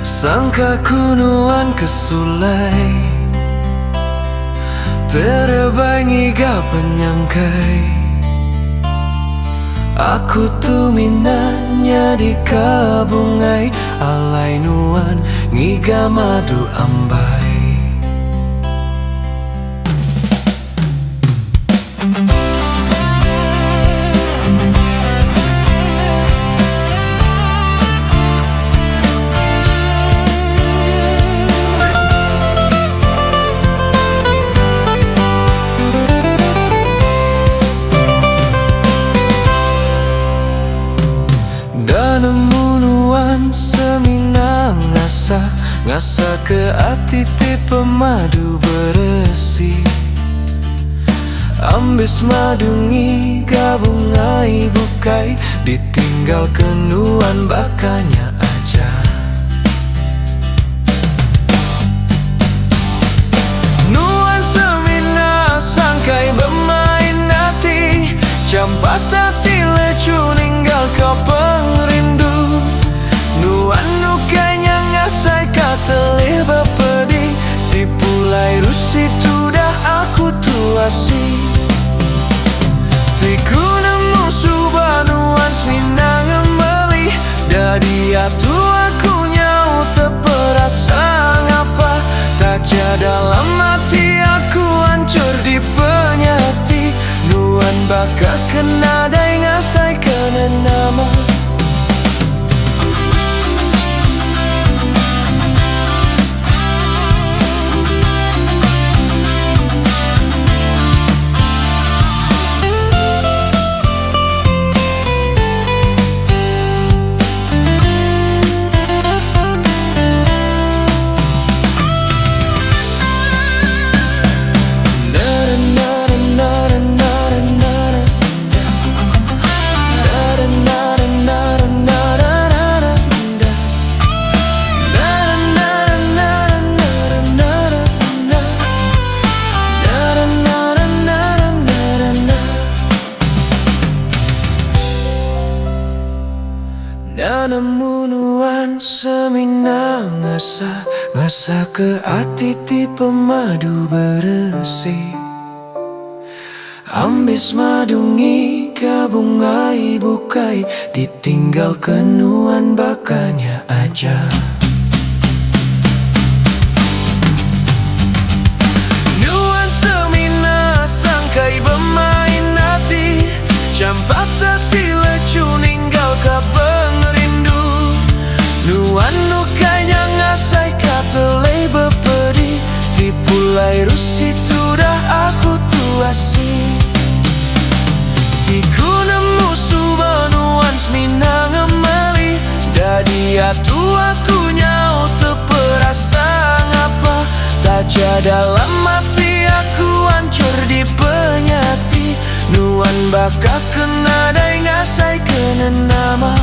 Sangka kunuan kesulai terbangi ga penyangkai. Aku tu minanya di kabungai, alai nuan ngiga madu ambai. Danemunuan semina ngasa ke ati tipe madu beresi. Ambis madungi gabungai bukai, ditinggal kenuan bakanya aja. Nuan semina sangkai bermain hati, campat hati lecu ninggal kau pengrindu. Nuan nukanya ngasai katelih bapedi, tipulai rusi tudah aku tuasi. Tiku nemu subah nuan semina ngemeli, dari atu aku nyau teperasa ngapa. Taja dalam hati aku hancur di penyati, nuan baka kena dai ngasai kena nama. Danemunuan semina ngasa ke ati tipe madu beresi. Ambis madungi gabungai bukai, ditinggal kenuan bakanya aja. Nuan semina sangkai bermain hati, campat hati lecu ninggal kapal. Nuan nukanya ngasai katelai bepedi, tipulai rusi tudah aku tuasi. Tiku nemu subah nuan semina ngemeli, dari atu aku nyau teperasa ngapa. Taja dalam hati aku hancur di penyati, nuan baka kena dai ngasai kena nama.